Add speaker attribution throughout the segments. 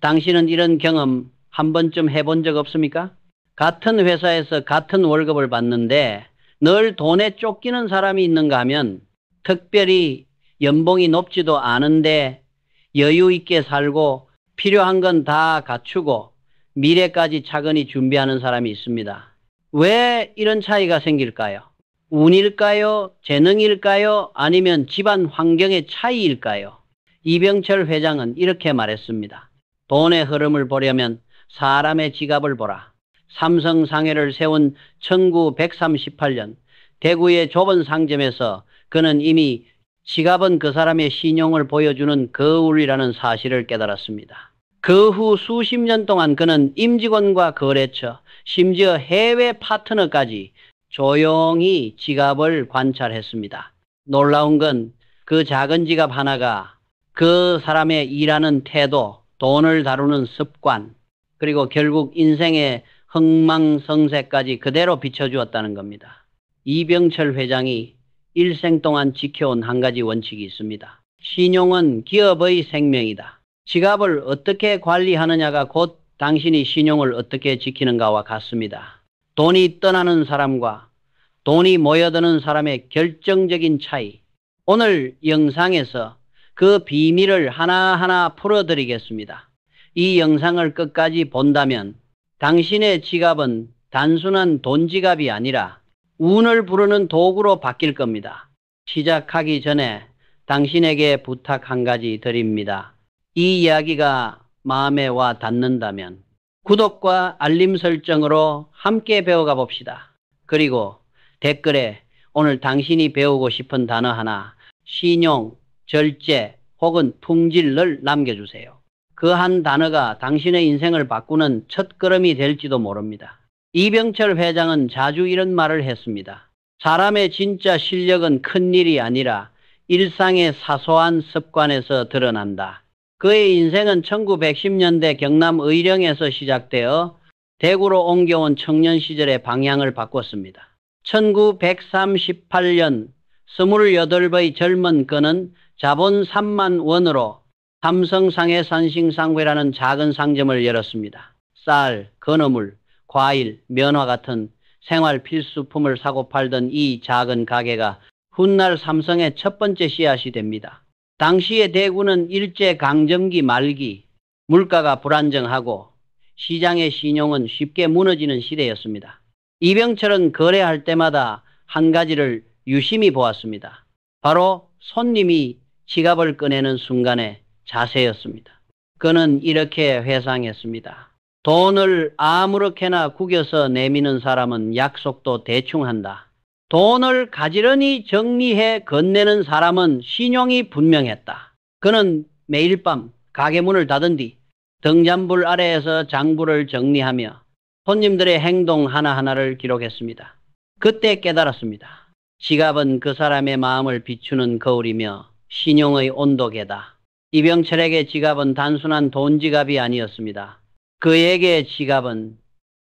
Speaker 1: 당신은 이런 경험 한 번쯤 해본 적 없습니까? 같은 회사에서 같은 월급을 받는데 늘 돈에 쫓기는 사람이 있는가 하면 특별히 연봉이 높지도 않은데 여유 있게 살고 필요한 건 다 갖추고 미래까지 차근히 준비하는 사람이 있습니다. 왜 이런 차이가 생길까요? 운일까요? 재능일까요? 아니면 집안 환경의 차이일까요? 이병철 회장은 이렇게 말했습니다. 돈의 흐름을 보려면 사람의 지갑을 보라. 삼성상해를 세운 1938년 대구의 좁은 상점에서 그는 이미 지갑은 그 사람의 신용을 보여주는 거울이라는 사실을 깨달았습니다. 그 후 수십 년 동안 그는 임직원과 거래처, 심지어 해외 파트너까지 조용히 지갑을 관찰했습니다. 놀라운 건 그 작은 지갑 하나가 그 사람의 일하는 태도, 돈을 다루는 습관, 그리고 결국 인생의 흥망성쇠까지 그대로 비춰주었다는 겁니다. 이병철 회장이 일생 동안 지켜온 한 가지 원칙이 있습니다. 신용은 기업의 생명이다. 지갑을 어떻게 관리하느냐가 곧 당신이 신용을 어떻게 지키는가와 같습니다. 돈이 떠나는 사람과 돈이 모여드는 사람의 결정적인 차이. 오늘 영상에서 그 비밀을 하나하나 풀어드리겠습니다. 이 영상을 끝까지 본다면 당신의 지갑은 단순한 돈 지갑이 아니라 운을 부르는 도구로 바뀔 겁니다. 시작하기 전에 당신에게 부탁 한 가지 드립니다. 이 이야기가 마음에 와 닿는다면 구독과 알림 설정으로 함께 배워가 봅시다. 그리고 댓글에 오늘 당신이 배우고 싶은 단어 하나, 신용, 절제 혹은 품질을 남겨주세요. 그 한 단어가 당신의 인생을 바꾸는 첫걸음이 될지도 모릅니다. 이병철 회장은 자주 이런 말을 했습니다. 사람의 진짜 실력은 큰일이 아니라 일상의 사소한 습관에서 드러난다. 그의 인생은 1910년대 경남 의령에서 시작되어 대구로 옮겨온 청년 시절의 방향을 바꿨습니다. 1938년 28의 젊은 그는 자본 3만 원으로 삼성상해 산싱상회라는 작은 상점을 열었습니다. 쌀, 건어물, 과일, 면화 같은 생활 필수품을 사고 팔던 이 작은 가게가 훗날 삼성의 첫 번째 씨앗이 됩니다. 당시의 대구는 일제강점기 말기, 물가가 불안정하고 시장의 신용은 쉽게 무너지는 시대였습니다. 이병철은 거래할 때마다 한 가지를 유심히 보았습니다. 바로 손님이 지갑을 꺼내는 순간에 자세였습니다. 그는 이렇게 회상했습니다. 돈을 아무렇게나 구겨서 내미는 사람은 약속도 대충 한다. 돈을 가지런히 정리해 건네는 사람은 신용이 분명했다. 그는 매일 밤 가게 문을 닫은 뒤 등잔불 아래에서 장부를 정리하며 손님들의 행동 하나하나를 기록했습니다. 그때 깨달았습니다. 지갑은 그 사람의 마음을 비추는 거울이며 신용의 온도계다. 이병철에게 지갑은 단순한 돈 지갑이 아니었습니다. 그에게 지갑은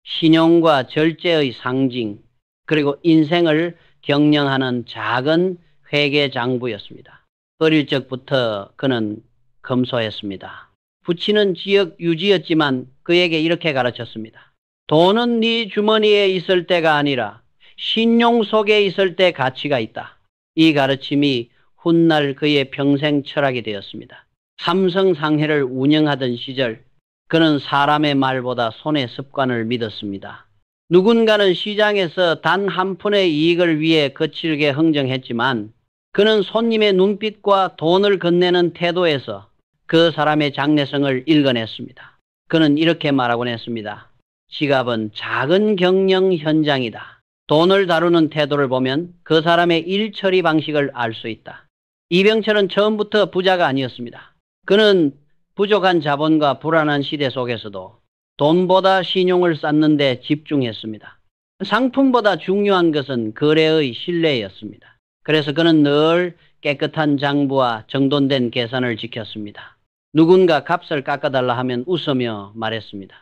Speaker 1: 신용과 절제의 상징, 그리고 인생을 경영하는 작은 회계장부였습니다. 어릴 적부터 그는 검소했습니다. 부친은 지역 유지였지만 그에게 이렇게 가르쳤습니다. 돈은 네 주머니에 있을 때가 아니라 신용 속에 있을 때 가치가 있다. 이 가르침이 훗날 그의 평생 철학이 되었습니다. 삼성상해를 운영하던 시절 그는 사람의 말보다 손의 습관을 믿었습니다. 누군가는 시장에서 단 한 푼의 이익을 위해 거칠게 흥정했지만 그는 손님의 눈빛과 돈을 건네는 태도에서 그 사람의 장래성을 읽어냈습니다. 그는 이렇게 말하곤 했습니다. 지갑은 작은 경영 현장이다. 돈을 다루는 태도를 보면 그 사람의 일 처리 방식을 알 수 있다. 이병철은 처음부터 부자가 아니었습니다. 그는 부족한 자본과 불안한 시대 속에서도 돈보다 신용을 쌓는 데 집중했습니다. 상품보다 중요한 것은 거래의 신뢰였습니다. 그래서 그는 늘 깨끗한 장부와 정돈된 계산을 지켰습니다. 누군가 값을 깎아달라 하면 웃으며 말했습니다.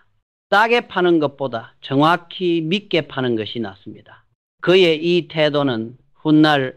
Speaker 1: 싸게 파는 것보다 정확히 믿게 파는 것이 낫습니다. 그의 이 태도는 훗날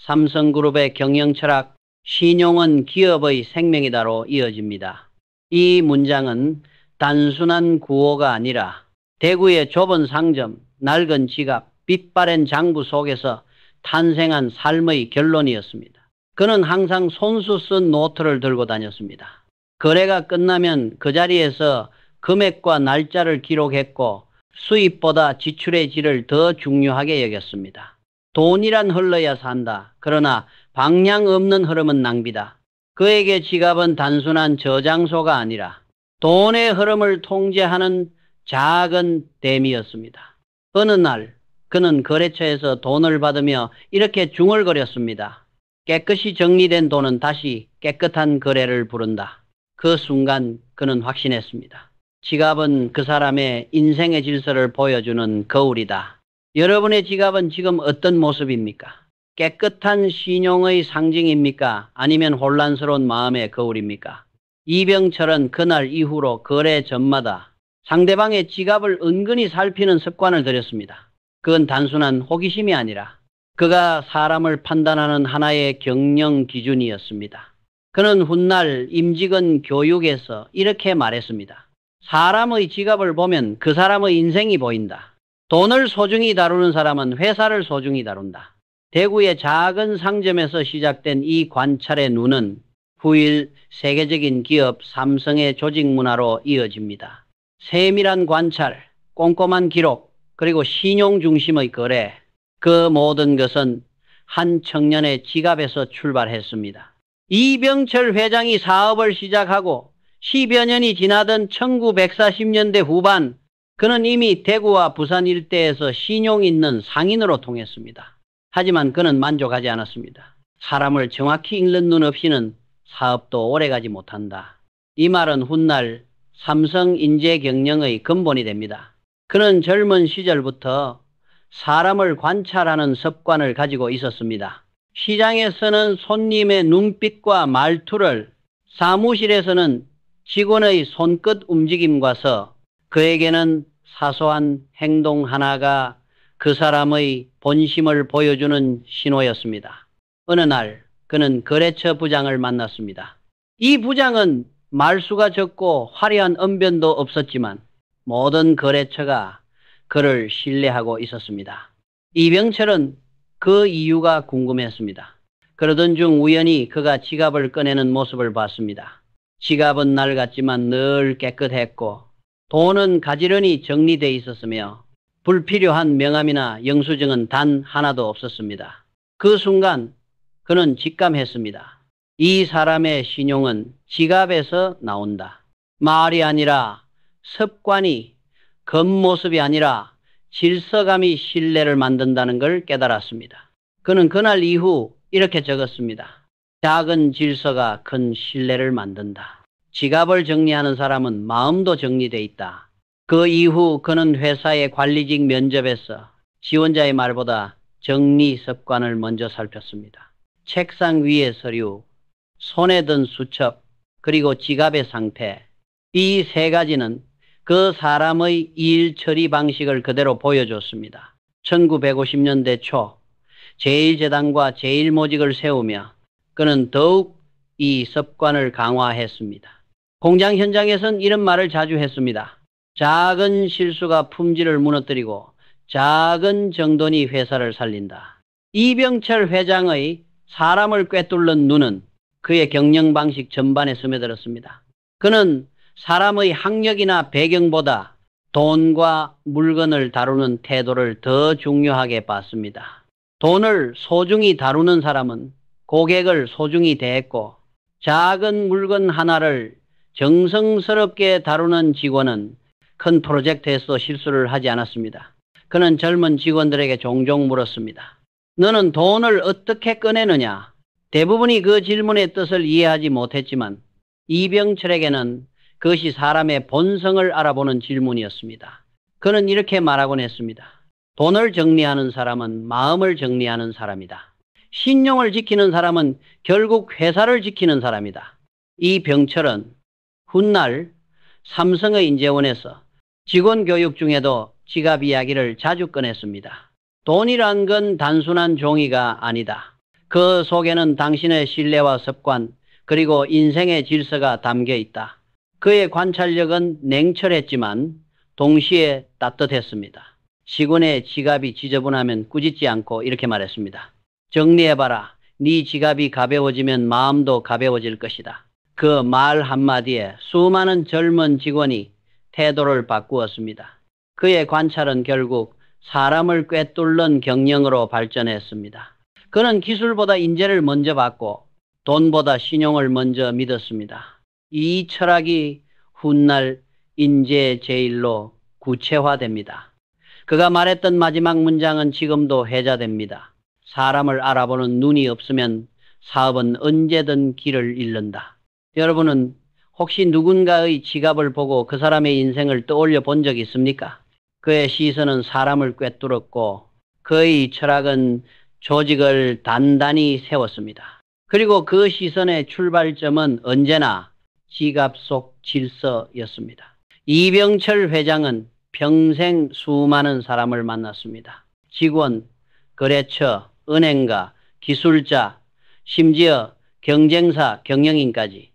Speaker 1: 삼성그룹의 경영 철학 신용은 기업의 생명이다로 이어집니다. 이 문장은 단순한 구호가 아니라 대구의 좁은 상점, 낡은 지갑, 빛바랜 장부 속에서 탄생한 삶의 결론이었습니다. 그는 항상 손수 쓴 노트를 들고 다녔습니다. 거래가 끝나면 그 자리에서 금액과 날짜를 기록했고 수입보다 지출의 질을 더 중요하게 여겼습니다. 돈이란 흘러야 산다. 그러나 방향 없는 흐름은 낭비다. 그에게 지갑은 단순한 저장소가 아니라 돈의 흐름을 통제하는 작은 댐이었습니다. 어느 날 그는 거래처에서 돈을 받으며 이렇게 중얼거렸습니다. 깨끗이 정리된 돈은 다시 깨끗한 거래를 부른다. 그 순간 그는 확신했습니다. 지갑은 그 사람의 인생의 질서를 보여주는 거울이다. 여러분의 지갑은 지금 어떤 모습입니까? 깨끗한 신용의 상징입니까? 아니면 혼란스러운 마음의 거울입니까? 이병철은 그날 이후로 거래 전마다 상대방의 지갑을 은근히 살피는 습관을 들였습니다. 그건 단순한 호기심이 아니라 그가 사람을 판단하는 하나의 경영 기준이었습니다. 그는 훗날 임직원 교육에서 이렇게 말했습니다. 사람의 지갑을 보면 그 사람의 인생이 보인다. 돈을 소중히 다루는 사람은 회사를 소중히 다룬다. 대구의 작은 상점에서 시작된 이 관찰의 눈은 후일 세계적인 기업 삼성의 조직 문화로 이어집니다. 세밀한 관찰, 꼼꼼한 기록, 그리고 신용 중심의 거래, 그 모든 것은 한 청년의 지갑에서 출발했습니다. 이병철 회장이 사업을 시작하고 10여 년이 지나던 1940년대 후반, 그는 이미 대구와 부산 일대에서 신용 있는 상인으로 통했습니다. 하지만 그는 만족하지 않았습니다. 사람을 정확히 읽는 눈 없이는 사업도 오래가지 못한다. 이 말은 훗날 삼성 인재 경영의 근본이 됩니다. 그는 젊은 시절부터 사람을 관찰하는 습관을 가지고 있었습니다. 시장에서는 손님의 눈빛과 말투를, 사무실에서는 직원의 손끝 움직임과서 그에게는 사소한 행동 하나가 그 사람의 본심을 보여주는 신호였습니다. 어느 날 그는 거래처 부장을 만났습니다. 이 부장은 말수가 적고 화려한 언변도 없었지만 모든 거래처가 그를 신뢰하고 있었습니다. 이병철은 그 이유가 궁금했습니다. 그러던 중 우연히 그가 지갑을 꺼내는 모습을 봤습니다. 지갑은 낡았지만 늘 깨끗했고 돈은 가지런히 정리되어 있었으며 불필요한 명함이나 영수증은 단 하나도 없었습니다. 그 순간 그는 직감했습니다. 이 사람의 신용은 지갑에서 나온다. 말이 아니라 습관이, 겉모습이 아니라 질서감이 신뢰를 만든다는 걸 깨달았습니다. 그는 그날 이후 이렇게 적었습니다. 작은 질서가 큰 신뢰를 만든다. 지갑을 정리하는 사람은 마음도 정리돼 있다. 그 이후 그는 회사의 관리직 면접에서 지원자의 말보다 정리 습관을 먼저 살폈습니다. 책상 위의 서류, 손에 든 수첩, 그리고 지갑의 상태, 이 세 가지는 그 사람의 일 처리 방식을 그대로 보여줬습니다. 1950년대 초 제1재단과 제1모직을 세우며 그는 더욱 이 습관을 강화했습니다. 공장 현장에선 이런 말을 자주 했습니다. 작은 실수가 품질을 무너뜨리고 작은 정돈이 회사를 살린다. 이병철 회장의 사람을 꿰뚫는 눈은 그의 경영 방식 전반에 스며들었습니다. 그는 사람의 학력이나 배경보다 돈과 물건을 다루는 태도를 더 중요하게 봤습니다. 돈을 소중히 다루는 사람은 고객을 소중히 대했고 작은 물건 하나를 정성스럽게 다루는 직원은 큰 프로젝트에서 실수를 하지 않았습니다. 그는 젊은 직원들에게 종종 물었습니다. 너는 돈을 어떻게 꺼내느냐? 대부분이 그 질문의 뜻을 이해하지 못했지만 이병철에게는 그것이 사람의 본성을 알아보는 질문이었습니다. 그는 이렇게 말하곤 했습니다. 돈을 정리하는 사람은 마음을 정리하는 사람이다. 신용을 지키는 사람은 결국 회사를 지키는 사람이다. 이병철은 훗날 삼성의 인재원에서 직원 교육 중에도 지갑 이야기를 자주 꺼냈습니다. 돈이란 건 단순한 종이가 아니다. 그 속에는 당신의 신뢰와 습관, 그리고 인생의 질서가 담겨 있다. 그의 관찰력은 냉철했지만 동시에 따뜻했습니다. 시군의 지갑이 지저분하면 꾸짖지 않고 이렇게 말했습니다. 정리해봐라. 네 지갑이 가벼워지면 마음도 가벼워질 것이다. 그 말 한마디에 수많은 젊은 직원이 태도를 바꾸었습니다. 그의 관찰은 결국 사람을 꿰뚫는 경영으로 발전했습니다. 그는 기술보다 인재를 먼저 받고 돈보다 신용을 먼저 믿었습니다. 이 철학이 훗날 인재 제일로 구체화됩니다. 그가 말했던 마지막 문장은 지금도 회자됩니다. 사람을 알아보는 눈이 없으면 사업은 언제든 길을 잃는다. 여러분은 혹시 누군가의 지갑을 보고 그 사람의 인생을 떠올려 본 적 있습니까? 그의 시선은 사람을 꿰뚫었고 그의 철학은 조직을 단단히 세웠습니다. 그리고 그 시선의 출발점은 언제나 지갑 속 질서였습니다. 이병철 회장은 평생 수많은 사람을 만났습니다. 직원, 거래처, 은행가, 기술자, 심지어 경쟁사, 경영인까지.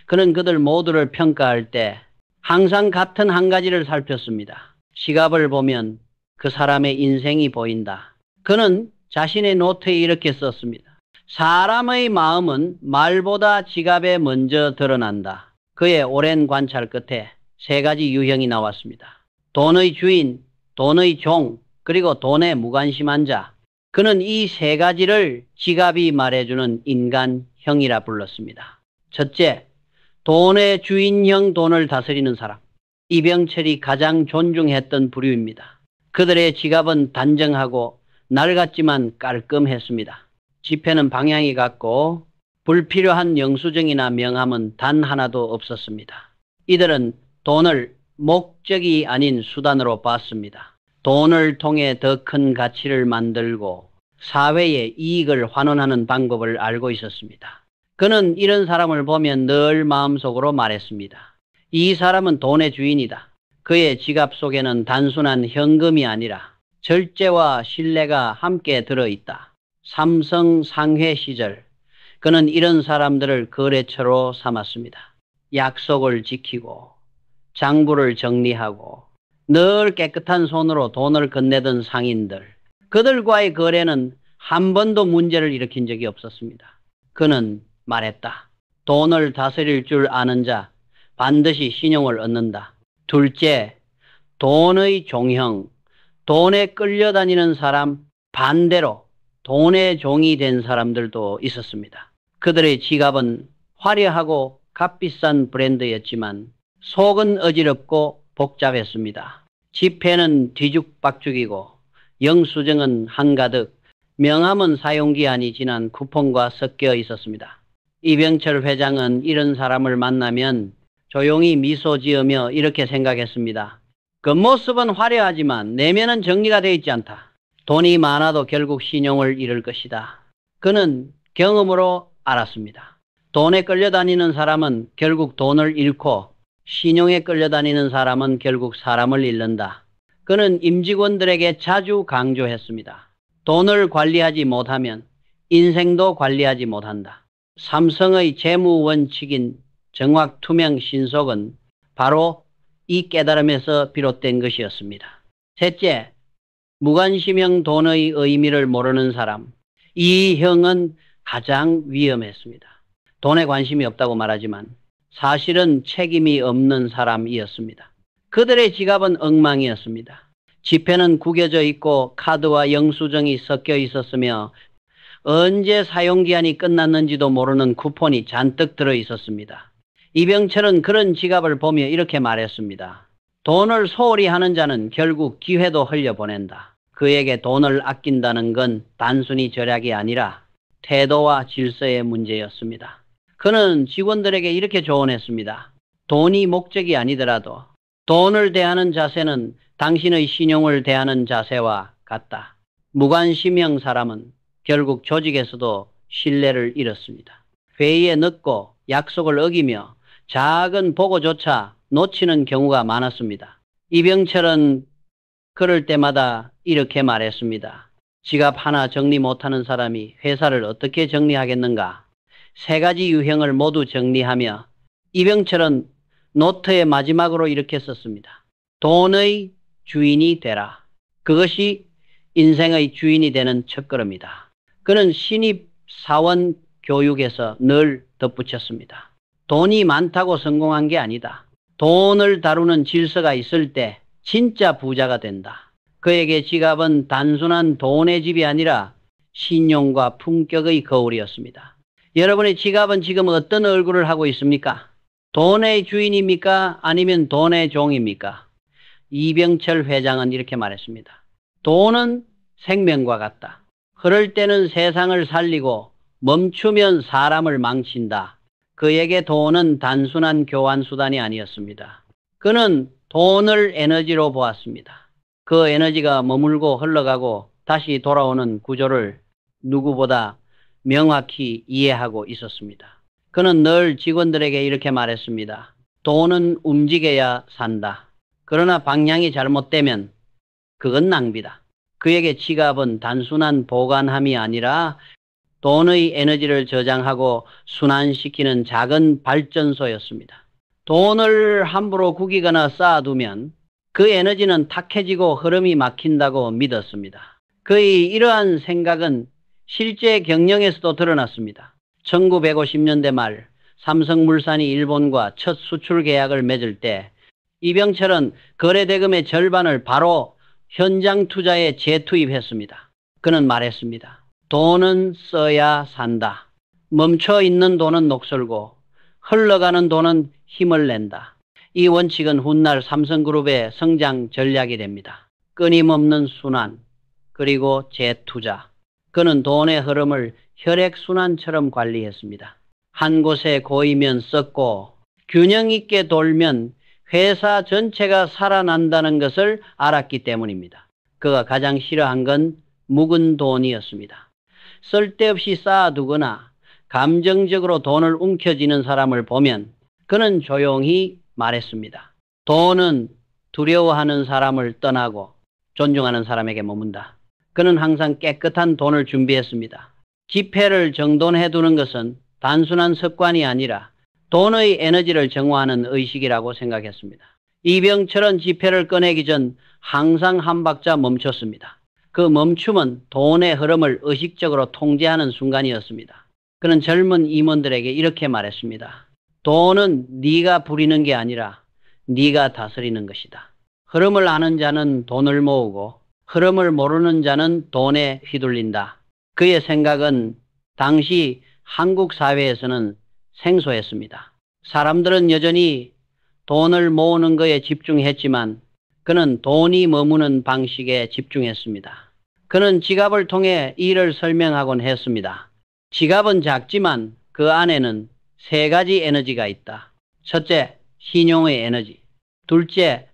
Speaker 1: 그는 그들 모두를 평가할 때 항상 같은 한 가지를 살폈습니다. 지갑을 보면 그 사람의 인생이 보인다. 그는 자신의 노트에 이렇게 썼습니다. 사람의 마음은 말보다 지갑에 먼저 드러난다. 그의 오랜 관찰 끝에 세 가지 유형이 나왔습니다. 돈의 주인, 돈의 종, 그리고 돈에 무관심한 자. 그는 이 세 가지를 지갑이 말해주는 인간형이라 불렀습니다. 첫째, 돈의 주인형 돈을 다스리는 사람. 이병철이 가장 존중했던 부류입니다. 그들의 지갑은 단정하고 낡았지만 깔끔했습니다. 지폐는 방향이 같고 불필요한 영수증이나 명함은 단 하나도 없었습니다. 이들은 돈을 목적이 아닌 수단으로 봤습니다. 돈을 통해 더 큰 가치를 만들고 사회에 이익을 환원하는 방법을 알고 있었습니다. 그는 이런 사람을 보면 늘 마음속으로 말했습니다. 이 사람은 돈의 주인이다. 그의 지갑 속에는 단순한 현금이 아니라 절제와 신뢰가 함께 들어있다. 삼성 상회 시절 그는 이런 사람들을 거래처로 삼았습니다. 약속을 지키고 장부를 정리하고 늘 깨끗한 손으로 돈을 건네던 상인들. 그들과의 거래는 한 번도 문제를 일으킨 적이 없었습니다. 그는 말했다. 돈을 다스릴 줄 아는 자 반드시 신용을 얻는다. 둘째, 돈의 종형, 돈에 끌려다니는 사람, 반대로 돈의 종이 된 사람들도 있었습니다. 그들의 지갑은 화려하고 값비싼 브랜드였지만 속은 어지럽고 복잡했습니다. 지폐는 뒤죽박죽이고 영수증은 한가득, 명함은 사용기한이 지난 쿠폰과 섞여 있었습니다. 이병철 회장은 이런 사람을 만나면 조용히 미소 지으며 이렇게 생각했습니다. 겉모습은 화려하지만 내면은 정리가 되어 있지 않다. 돈이 많아도 결국 신용을 잃을 것이다. 그는 경험으로 알았습니다. 돈에 끌려다니는 사람은 결국 돈을 잃고 신용에 끌려다니는 사람은 결국 사람을 잃는다. 그는 임직원들에게 자주 강조했습니다. 돈을 관리하지 못하면 인생도 관리하지 못한다. 삼성의 재무 원칙인 정확, 투명, 신속은 바로 이 깨달음에서 비롯된 것이었습니다. 셋째, 무관심형 돈의 의미를 모르는 사람. 이 형은 가장 위험했습니다. 돈에 관심이 없다고 말하지만 사실은 책임이 없는 사람이었습니다. 그들의 지갑은 엉망이었습니다. 지폐는 구겨져 있고 카드와 영수증이 섞여 있었으며 언제 사용기한이 끝났는지도 모르는 쿠폰이 잔뜩 들어 있었습니다. 이병철은 그런 지갑을 보며 이렇게 말했습니다. 돈을 소홀히 하는 자는 결국 기회도 흘려보낸다. 그에게 돈을 아낀다는 건 단순히 절약이 아니라 태도와 질서의 문제였습니다. 그는 직원들에게 이렇게 조언했습니다. 돈이 목적이 아니더라도 돈을 대하는 자세는 당신의 신용을 대하는 자세와 같다. 무관심형 사람은 결국 조직에서도 신뢰를 잃었습니다. 회의에 늦고 약속을 어기며 작은 보고조차 놓치는 경우가 많았습니다. 이병철은 그럴 때마다 이렇게 말했습니다. 지갑 하나 정리 못하는 사람이 회사를 어떻게 정리하겠는가? 세 가지 유형을 모두 정리하며 이병철은 노트의 마지막으로 이렇게 썼습니다. 돈의 주인이 되라. 그것이 인생의 주인이 되는 첫걸음이다. 그는 신입사원 교육에서 늘 덧붙였습니다. 돈이 많다고 성공한 게 아니다. 돈을 다루는 질서가 있을 때 진짜 부자가 된다. 그에게 지갑은 단순한 돈의 집이 아니라 신용과 품격의 거울이었습니다. 여러분의 지갑은 지금 어떤 얼굴을 하고 있습니까? 돈의 주인입니까? 아니면 돈의 종입니까? 이병철 회장은 이렇게 말했습니다. 돈은 생명과 같다. 흐를 때는 세상을 살리고 멈추면 사람을 망친다. 그에게 돈은 단순한 교환 수단이 아니었습니다. 그는 돈을 에너지로 보았습니다. 그 에너지가 머물고 흘러가고 다시 돌아오는 구조를 누구보다 명확히 이해하고 있었습니다. 그는 늘 직원들에게 이렇게 말했습니다. 돈은 움직여야 산다. 그러나 방향이 잘못되면 그건 낭비다. 그에게 지갑은 단순한 보관함이 아니라 돈의 에너지를 저장하고 순환시키는 작은 발전소였습니다. 돈을 함부로 구기거나 쌓아두면 그 에너지는 탁해지고 흐름이 막힌다고 믿었습니다. 그의 이러한 생각은 실제 경영에서도 드러났습니다. 1950년대 말 삼성물산이 일본과 첫 수출 계약을 맺을 때 이병철은 거래대금의 절반을 바로 현장 투자에 재투입했습니다. 그는 말했습니다. 돈은 써야 산다. 멈춰 있는 돈은 녹슬고 흘러가는 돈은 힘을 낸다. 이 원칙은 훗날 삼성그룹의 성장 전략이 됩니다. 끊임없는 순환, 그리고 재투자. 그는 돈의 흐름을 혈액순환처럼 관리했습니다. 한 곳에 고이면 썼고 균형 있게 돌면 회사 전체가 살아난다는 것을 알았기 때문입니다. 그가 가장 싫어한 건 묵은 돈이었습니다. 쓸데없이 쌓아두거나 감정적으로 돈을 움켜쥐는 사람을 보면 그는 조용히 말했습니다. 돈은 두려워하는 사람을 떠나고 존중하는 사람에게 머문다. 그는 항상 깨끗한 돈을 준비했습니다. 지폐를 정돈해두는 것은 단순한 습관이 아니라 돈의 에너지를 정화하는 의식이라고 생각했습니다. 이병철은 지폐를 꺼내기 전 항상 한 박자 멈췄습니다. 그 멈춤은 돈의 흐름을 의식적으로 통제하는 순간이었습니다. 그는 젊은 임원들에게 이렇게 말했습니다. 돈은 네가 부리는 게 아니라 네가 다스리는 것이다. 흐름을 아는 자는 돈을 모으고 흐름을 모르는 자는 돈에 휘둘린다. 그의 생각은 당시 한국 사회에서는 생소했습니다. 사람들은 여전히 돈을 모으는 것에 집중했지만 그는 돈이 머무는 방식에 집중했습니다. 그는 지갑을 통해 이를 설명하곤 했습니다. 지갑은 작지만 그 안에는 세 가지 에너지가 있다. 첫째, 신용의 에너지. 둘째,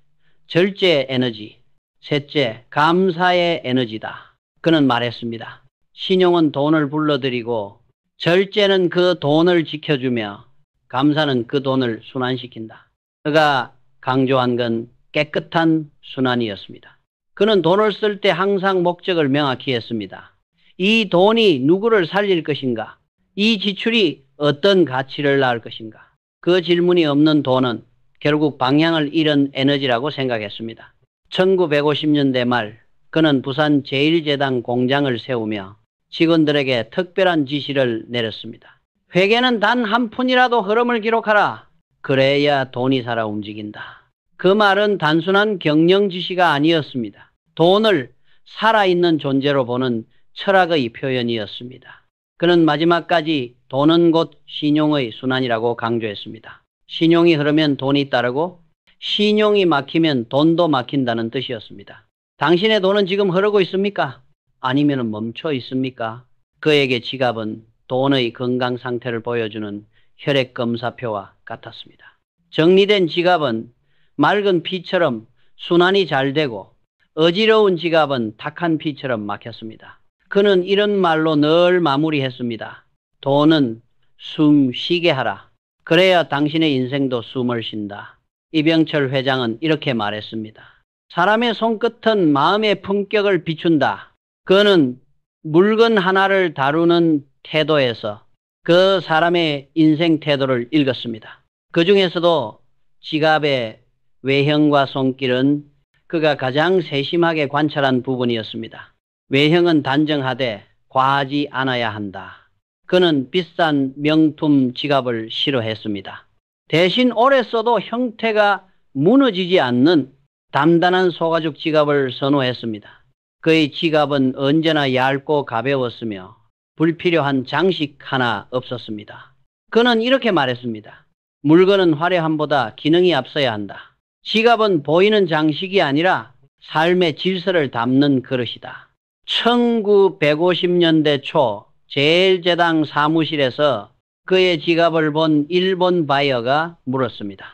Speaker 1: 절제의 에너지. 셋째, 감사의 에너지다. 그는 말했습니다. 신용은 돈을 불러들이고 절제는 그 돈을 지켜주며 감사는 그 돈을 순환시킨다. 그가 강조한 건 깨끗한 순환이었습니다. 그는 돈을 쓸 때 항상 목적을 명확히 했습니다. 이 돈이 누구를 살릴 것인가? 이 지출이 어떤 가치를 낳을 것인가? 그 질문이 없는 돈은 결국 방향을 잃은 에너지라고 생각했습니다. 1950년대 말 그는 부산 제1재단 공장을 세우며 직원들에게 특별한 지시를 내렸습니다. 회계는 단 한 푼이라도 흐름을 기록하라. 그래야 돈이 살아 움직인다. 그 말은 단순한 경영 지시가 아니었습니다. 돈을 살아있는 존재로 보는 철학의 표현이었습니다. 그는 마지막까지 돈은 곧 신용의 순환이라고 강조했습니다. 신용이 흐르면 돈이 따르고 신용이 막히면 돈도 막힌다는 뜻이었습니다. 당신의 돈은 지금 흐르고 있습니까? 아니면 멈춰 있습니까? 그에게 지갑은 돈의 건강 상태를 보여주는 혈액검사표와 같았습니다. 정리된 지갑은 맑은 피처럼 순환이 잘 되고 어지러운 지갑은 탁한 피처럼 막혔습니다. 그는 이런 말로 늘 마무리했습니다. 돈은 숨 쉬게 하라. 그래야 당신의 인생도 숨을 쉰다. 이병철 회장은 이렇게 말했습니다. 사람의 손끝은 마음의 품격을 비춘다. 그는 물건 하나를 다루는 태도에서 그 사람의 인생 태도를 읽었습니다. 그 중에서도 지갑의 외형과 손길은 그가 가장 세심하게 관찰한 부분이었습니다. 외형은 단정하되 과하지 않아야 한다. 그는 비싼 명품 지갑을 싫어했습니다. 대신 오래 써도 형태가 무너지지 않는 단단한 소가죽 지갑을 선호했습니다. 그의 지갑은 언제나 얇고 가벼웠으며 불필요한 장식 하나 없었습니다. 그는 이렇게 말했습니다. 물건은 화려함보다 기능이 앞서야 한다. 지갑은 보이는 장식이 아니라 삶의 질서를 담는 그릇이다. 1950년대 초 제일제당 사무실에서 그의 지갑을 본 일본 바이어가 물었습니다.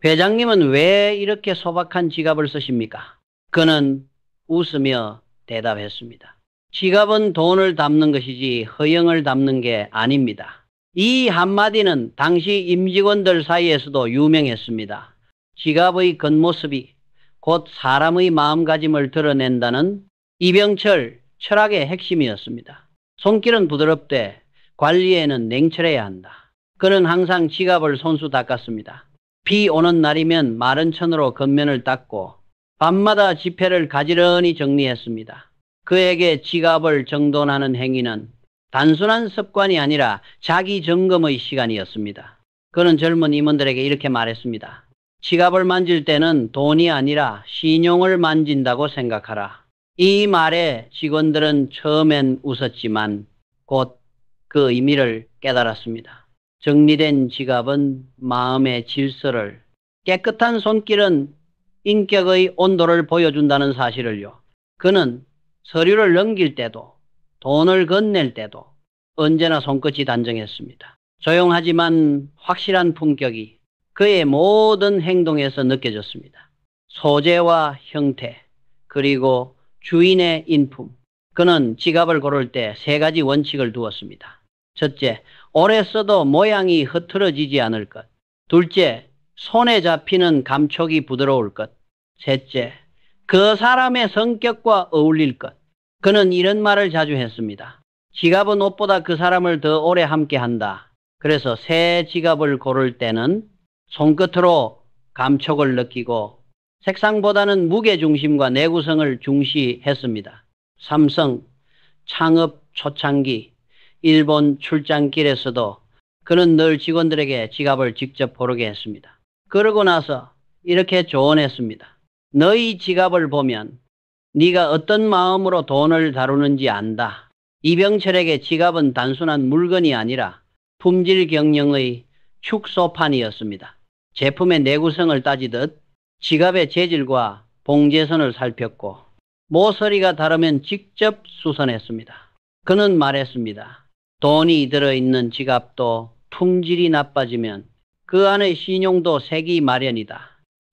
Speaker 1: 회장님은 왜 이렇게 소박한 지갑을 쓰십니까? 그는 웃으며 대답했습니다. 지갑은 돈을 담는 것이지 허영을 담는 게 아닙니다. 이 한마디는 당시 임직원들 사이에서도 유명했습니다. 지갑의 겉모습이 곧 사람의 마음가짐을 드러낸다는 이병철 철학의 핵심이었습니다. 손길은 부드럽되 관리에는 냉철해야 한다. 그는 항상 지갑을 손수 닦았습니다. 비 오는 날이면 마른 천으로 겉면을 닦고 밤마다 지폐를 가지런히 정리했습니다. 그에게 지갑을 정돈하는 행위는 단순한 습관이 아니라 자기 점검의 시간이었습니다. 그는 젊은 임원들에게 이렇게 말했습니다. 지갑을 만질 때는 돈이 아니라 신용을 만진다고 생각하라. 이 말에 직원들은 처음엔 웃었지만 곧 그 의미를 깨달았습니다. 정리된 지갑은 마음의 질서를, 깨끗한 손길은 인격의 온도를 보여준다는 사실을요. 그는 서류를 넘길 때도 돈을 건넬 때도 언제나 손끝이 단정했습니다. 조용하지만 확실한 품격이 그의 모든 행동에서 느껴졌습니다. 소재와 형태, 그리고 주인의 인품. 그는 지갑을 고를 때 3가지 원칙을 두었습니다. 첫째, 오래 써도 모양이 흐트러지지 않을 것. 둘째, 손에 잡히는 감촉이 부드러울 것. 셋째, 그 사람의 성격과 어울릴 것. 그는 이런 말을 자주 했습니다. 지갑은 옷보다 그 사람을 더 오래 함께 한다. 그래서 새 지갑을 고를 때는 손끝으로 감촉을 느끼고 색상보다는 무게중심과 내구성을 중시했습니다. 삼성, 창업 초창기, 일본 출장길에서도 그는 늘 직원들에게 지갑을 직접 고르게 했습니다. 그러고 나서 이렇게 조언했습니다. 너희 지갑을 보면 네가 어떤 마음으로 돈을 다루는지 안다. 이병철에게 지갑은 단순한 물건이 아니라 품질 경영의 축소판이었습니다. 제품의 내구성을 따지듯 지갑의 재질과 봉제선을 살폈고 모서리가 다르면 직접 수선했습니다. 그는 말했습니다. 돈이 들어있는 지갑도 품질이 나빠지면 그 안의 신용도 색이 마련이다.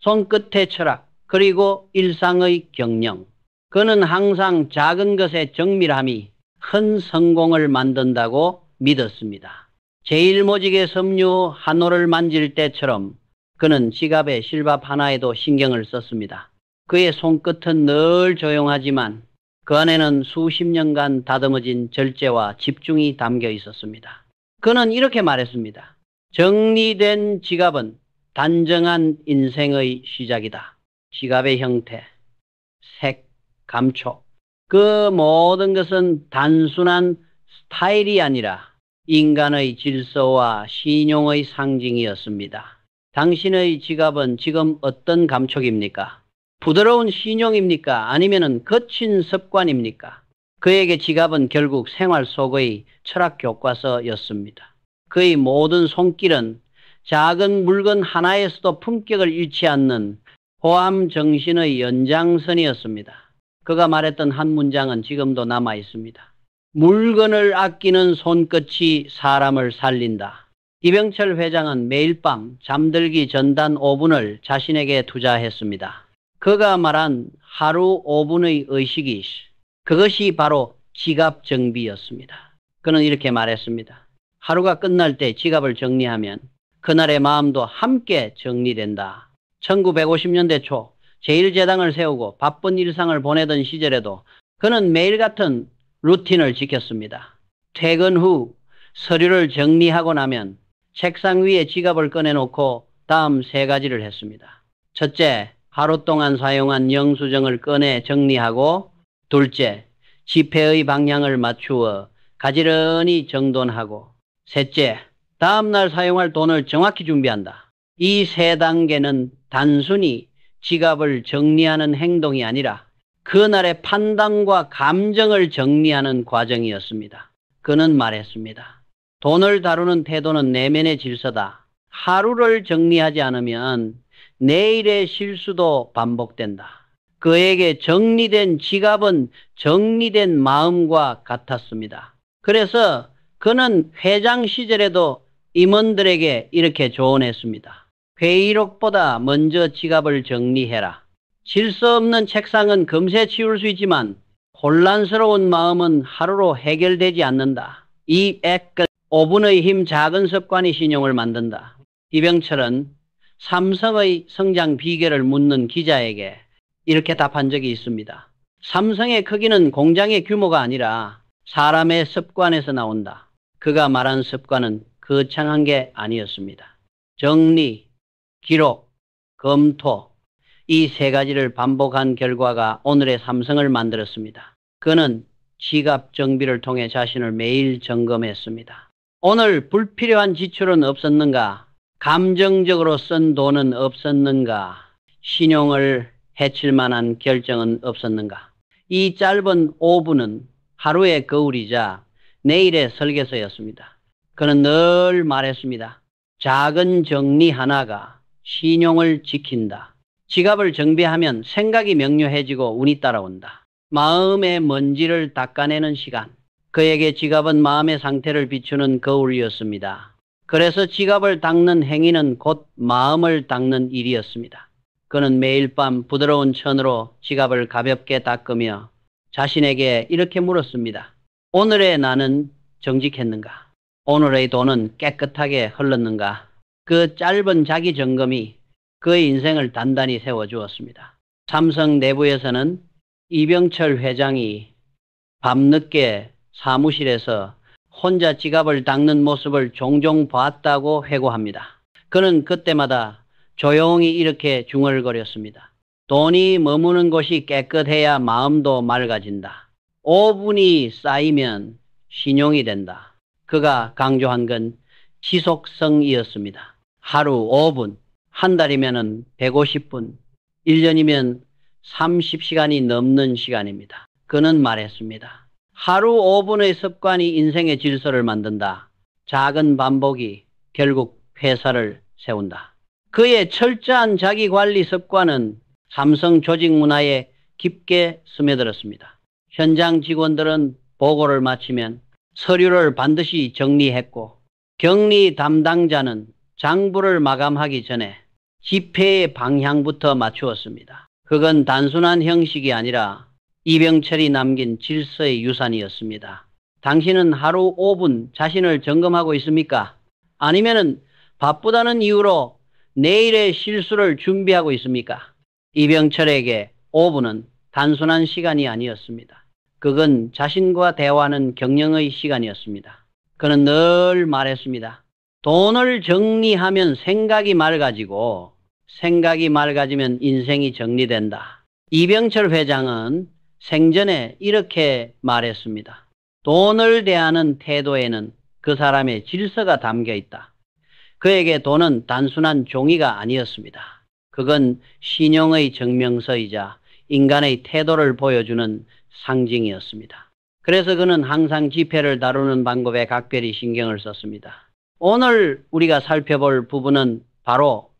Speaker 1: 손끝의 철학, 그리고 일상의 경영. 그는 항상 작은 것의 정밀함이 큰 성공을 만든다고 믿었습니다. 제일모직의 섬유 한 올을 만질 때처럼 그는 지갑의 실밥 하나에도 신경을 썼습니다. 그의 손끝은 늘 조용하지만 그 안에는 수십 년간 다듬어진 절제와 집중이 담겨 있었습니다. 그는 이렇게 말했습니다. 정리된 지갑은 단정한 인생의 시작이다. 지갑의 형태, 색, 감촉, 그 모든 것은 단순한 스타일이 아니라 인간의 질서와 신용의 상징이었습니다. 당신의 지갑은 지금 어떤 감촉입니까? 부드러운 신용입니까? 아니면 거친 습관입니까? 그에게 지갑은 결국 생활 속의 철학 교과서였습니다. 그의 모든 손길은 작은 물건 하나에서도 품격을 잃지 않는 호암 정신의 연장선이었습니다. 그가 말했던 한 문장은 지금도 남아 있습니다. 물건을 아끼는 손끝이 사람을 살린다. 이병철 회장은 매일 밤 잠들기 전단 5분을 자신에게 투자했습니다. 그가 말한 하루 5분의 의식이 그것이 바로 지갑 정비였습니다. 그는 이렇게 말했습니다. 하루가 끝날 때 지갑을 정리하면 그날의 마음도 함께 정리된다. 1950년대 초 제1제당을 세우고 바쁜 일상을 보내던 시절에도 그는 매일 같은 루틴을 지켰습니다. 퇴근 후 서류를 정리하고 나면 책상 위에 지갑을 꺼내놓고 다음 세 가지를 했습니다. 첫째, 하루 동안 사용한 영수증을 꺼내 정리하고, 둘째, 지폐의 방향을 맞추어 가지런히 정돈하고, 셋째, 다음날 사용할 돈을 정확히 준비한다. 이 세 단계는 단순히 지갑을 정리하는 행동이 아니라 그날의 판단과 감정을 정리하는 과정이었습니다. 그는 말했습니다. 돈을 다루는 태도는 내면의 질서다. 하루를 정리하지 않으면 내일의 실수도 반복된다. 그에게 정리된 지갑은 정리된 마음과 같았습니다. 그래서 그는 회장 시절에도 임원들에게 이렇게 조언했습니다. 회의록보다 먼저 지갑을 정리해라. 질서 없는 책상은 금세 치울 수 있지만 혼란스러운 마음은 하루로 해결되지 않는다. 이 액끝 5분의 힘 작은 습관이 신용을 만든다. 이병철은 삼성의 성장 비결을 묻는 기자에게 이렇게 답한 적이 있습니다. 삼성의 크기는 공장의 규모가 아니라 사람의 습관에서 나온다. 그가 말한 습관은 거창한 게 아니었습니다. 정리, 기록, 검토, 이 세 가지를 반복한 결과가 오늘의 삼성을 만들었습니다. 그는 지갑 정비를 통해 자신을 매일 점검했습니다. 오늘 불필요한 지출은 없었는가? 감정적으로 쓴 돈은 없었는가? 신용을 해칠 만한 결정은 없었는가? 이 짧은 5분은 하루의 거울이자 내일의 설계서였습니다. 그는 늘 말했습니다. 작은 정리 하나가 신용을 지킨다. 지갑을 정비하면 생각이 명료해지고 운이 따라온다. 마음의 먼지를 닦아내는 시간. 그에게 지갑은 마음의 상태를 비추는 거울이었습니다. 그래서 지갑을 닦는 행위는 곧 마음을 닦는 일이었습니다. 그는 매일 밤 부드러운 천으로 지갑을 가볍게 닦으며 자신에게 이렇게 물었습니다. 오늘의 나는 정직했는가? 오늘의 돈은 깨끗하게 흘렀는가? 그 짧은 자기 점검이 그의 인생을 단단히 세워주었습니다. 삼성 내부에서는 이병철 회장이 밤늦게 사무실에서 혼자 지갑을 닦는 모습을 종종 봤다고 회고합니다. 그는 그때마다 조용히 이렇게 중얼거렸습니다. 돈이 머무는 곳이 깨끗해야 마음도 맑아진다. 5분이 쌓이면 신용이 된다. 그가 강조한 건 지속성이었습니다. 하루 5분, 한 달이면 150분, 1년이면 30시간이 넘는 시간입니다. 그는 말했습니다. 하루 5분의 습관이 인생의 질서를 만든다. 작은 반복이 결국 회사를 세운다. 그의 철저한 자기관리 습관은 삼성 조직 문화에 깊게 스며들었습니다. 현장 직원들은 보고를 마치면 서류를 반드시 정리했고 격리 담당자는 장부를 마감하기 전에 집회의 방향부터 맞추었습니다. 그건 단순한 형식이 아니라 이병철이 남긴 질서의 유산이었습니다. 당신은 하루 5분 자신을 점검하고 있습니까? 아니면은 바쁘다는 이유로 내일의 실수를 준비하고 있습니까? 이병철에게 5분은 단순한 시간이 아니었습니다. 그건 자신과 대화하는 경영의 시간이었습니다. 그는 늘 말했습니다. 돈을 정리하면 생각이 맑아지고 생각이 맑아지면 인생이 정리된다. 이병철 회장은 생전에 이렇게 말했습니다. 돈을 대하는 태도에는 그 사람의 질서가 담겨 있다. 그에게 돈은 단순한 종이가 아니었습니다. 그건 신용의 증명서이자 인간의 태도를 보여주는 상징이었습니다. 그래서 그는 항상 지폐를 다루는 방법에 각별히 신경을 썼습니다. 오늘 우리가 살펴볼 부분은 바로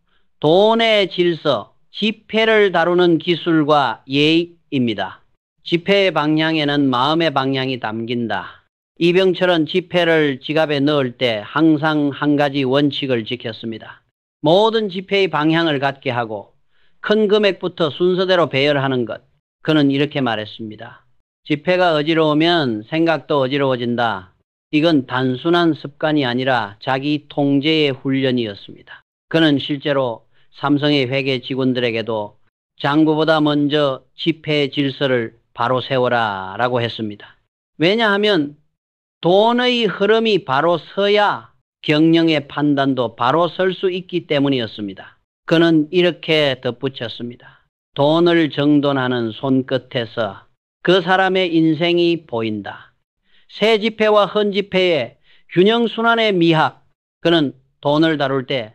Speaker 1: 돈의 질서, 지폐를 다루는 기술과 예의입니다. 지폐의 방향에는 마음의 방향이 담긴다. 이병철은 지폐를 지갑에 넣을 때 항상 한 가지 원칙을 지켰습니다. 모든 지폐의 방향을 갖게 하고 큰 금액부터 순서대로 배열하는 것. 그는 이렇게 말했습니다. 지폐가 어지러우면 생각도 어지러워진다. 이건 단순한 습관이 아니라 자기 통제의 훈련이었습니다. 그는 실제로 삼성의 회계 직원들에게도 장부보다 먼저 지폐의 질서를 바로 세워라 라고 했습니다. 왜냐하면 돈의 흐름이 바로 서야 경영의 판단도 바로 설 수 있기 때문이었습니다. 그는 이렇게 덧붙였습니다. 돈을 정돈하는 손끝에서 그 사람의 인생이 보인다. 새 지폐와 헌 지폐의 균형순환의 미학. 그는 돈을 다룰 때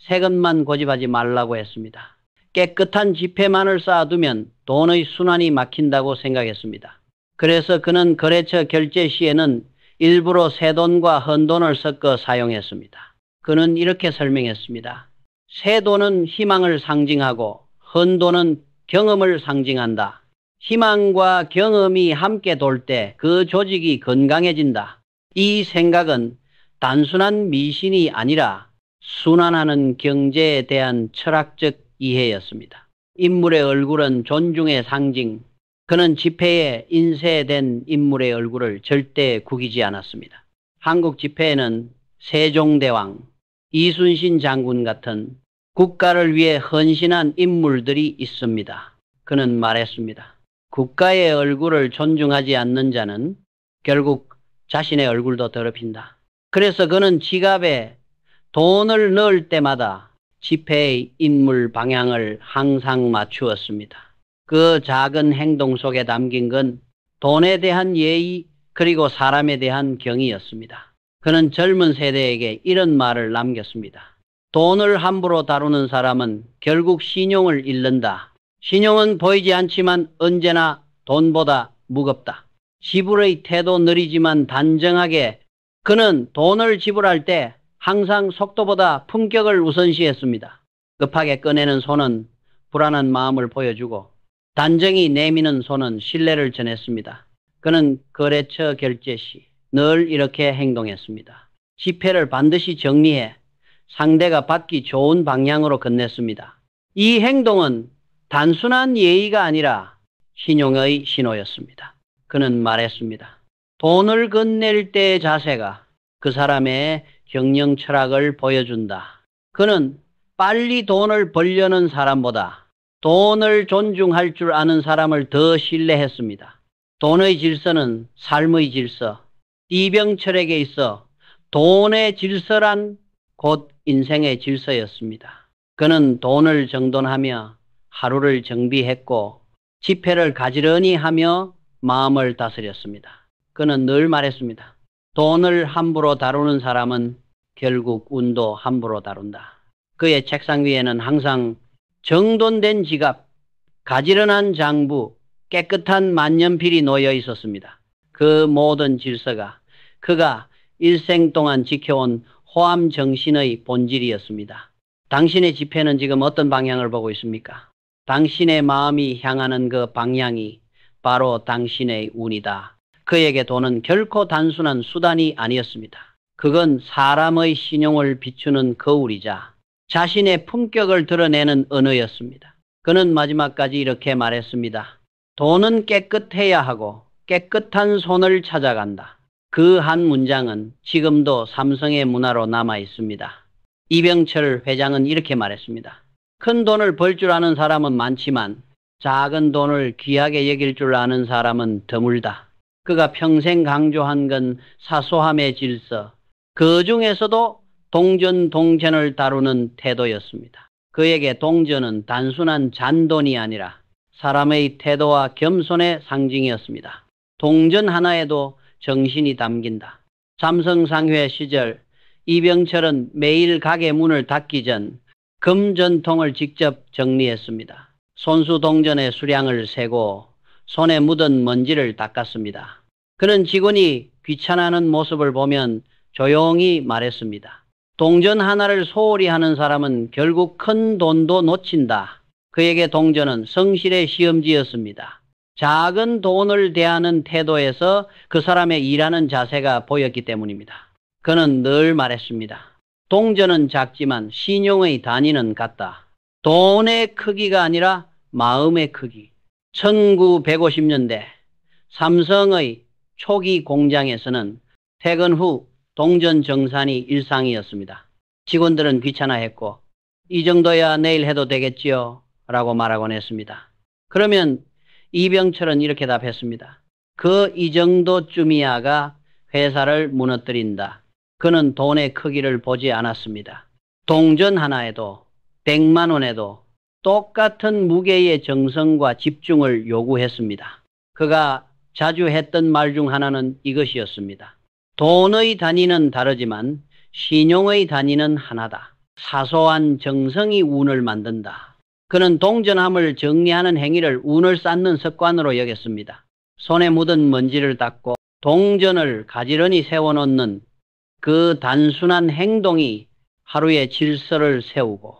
Speaker 1: 새 것만 고집하지 말라고 했습니다. 깨끗한 지폐만을 쌓아두면 돈의 순환이 막힌다고 생각했습니다. 그래서 그는 거래처 결제 시에는 일부러 새 돈과 헌 돈을 섞어 사용했습니다. 그는 이렇게 설명했습니다. 새 돈은 희망을 상징하고 헌 돈은 경험을 상징한다. 희망과 경험이 함께 돌 때 그 조직이 건강해진다. 이 생각은 단순한 미신이 아니라 순환하는 경제에 대한 철학적 이해였습니다. 인물의 얼굴은 존중의 상징. 그는 지폐에 인쇄된 인물의 얼굴을 절대 구기지 않았습니다. 한국 지폐에는 세종대왕, 이순신 장군 같은 국가를 위해 헌신한 인물들이 있습니다. 그는 말했습니다. 국가의 얼굴을 존중하지 않는 자는 결국 자신의 얼굴도 더럽힌다. 그래서 그는 지갑에 돈을 넣을 때마다 지폐의 인물 방향을 항상 맞추었습니다. 그 작은 행동 속에 담긴 건 돈에 대한 예의 그리고 사람에 대한 경의였습니다. 그는 젊은 세대에게 이런 말을 남겼습니다. 돈을 함부로 다루는 사람은 결국 신용을 잃는다. 신용은 보이지 않지만 언제나 돈보다 무겁다. 지불의 태도 느리지만 단정하게. 그는 돈을 지불할 때 항상 속도보다 품격을 우선시했습니다. 급하게 꺼내는 손은 불안한 마음을 보여주고 단정히 내미는 손은 신뢰를 전했습니다. 그는 거래처 결제 시 늘 이렇게 행동했습니다. 지폐를 반드시 정리해 상대가 받기 좋은 방향으로 건넸습니다. 이 행동은 단순한 예의가 아니라 신용의 신호였습니다. 그는 말했습니다. 돈을 건넬 때의 자세가 그 사람의 경영 철학을 보여준다. 그는 빨리 돈을 벌려는 사람보다 돈을 존중할 줄 아는 사람을 더 신뢰했습니다. 돈의 질서는 삶의 질서. 이병철에게 있어 돈의 질서란 곧 인생의 질서였습니다. 그는 돈을 정돈하며 하루를 정비했고 지폐를 가지런히 하며 마음을 다스렸습니다. 그는 늘 말했습니다. 돈을 함부로 다루는 사람은 결국 운도 함부로 다룬다. 그의 책상 위에는 항상 정돈된 지갑, 가지런한 장부, 깨끗한 만년필이 놓여 있었습니다. 그 모든 질서가 그가 일생 동안 지켜온 호암 정신의 본질이었습니다. 당신의 지폐는 지금 어떤 방향을 보고 있습니까? 당신의 마음이 향하는 그 방향이 바로 당신의 운이다. 그에게 돈은 결코 단순한 수단이 아니었습니다. 그건 사람의 신용을 비추는 거울이자 자신의 품격을 드러내는 언어였습니다. 그는 마지막까지 이렇게 말했습니다. 돈은 깨끗해야 하고 깨끗한 손을 찾아간다. 그 한 문장은 지금도 삼성의 문화로 남아 있습니다. 이병철 회장은 이렇게 말했습니다. 큰 돈을 벌 줄 아는 사람은 많지만 작은 돈을 귀하게 여길 줄 아는 사람은 드물다. 그가 평생 강조한 건 사소함의 질서, 그 중에서도 동전 동전을 다루는 태도였습니다. 그에게 동전은 단순한 잔돈이 아니라 사람의 태도와 겸손의 상징이었습니다. 동전 하나에도 정신이 담긴다. 삼성상회 시절 이병철은 매일 가게 문을 닫기 전 금전통을 직접 정리했습니다. 손수 동전의 수량을 세고 손에 묻은 먼지를 닦았습니다. 그는 직원이 귀찮아하는 모습을 보면 조용히 말했습니다. 동전 하나를 소홀히 하는 사람은 결국 큰 돈도 놓친다. 그에게 동전은 성실의 시험지였습니다. 작은 돈을 대하는 태도에서 그 사람의 일하는 자세가 보였기 때문입니다. 그는 늘 말했습니다. 동전은 작지만 신용의 단위는 같다. 돈의 크기가 아니라 마음의 크기. 1950년대 삼성의 초기 공장에서는 퇴근 후 동전 정산이 일상이었습니다. 직원들은 귀찮아했고 이 정도야 내일 해도 되겠지요? 라고 말하곤 했습니다. 그러면 이병철은 이렇게 답했습니다. 그 이 정도쯤이야가 회사를 무너뜨린다. 그는 돈의 크기를 보지 않았습니다. 동전 하나에도 100만 원에도 똑같은 무게의 정성과 집중을 요구했습니다. 그가 자주 했던 말 중 하나는 이것이었습니다. 돈의 단위는 다르지만 신용의 단위는 하나다. 사소한 정성이 운을 만든다. 그는 동전함을 정리하는 행위를 운을 쌓는 습관으로 여겼습니다. 손에 묻은 먼지를 닦고 동전을 가지런히 세워놓는 그 단순한 행동이 하루의 질서를 세우고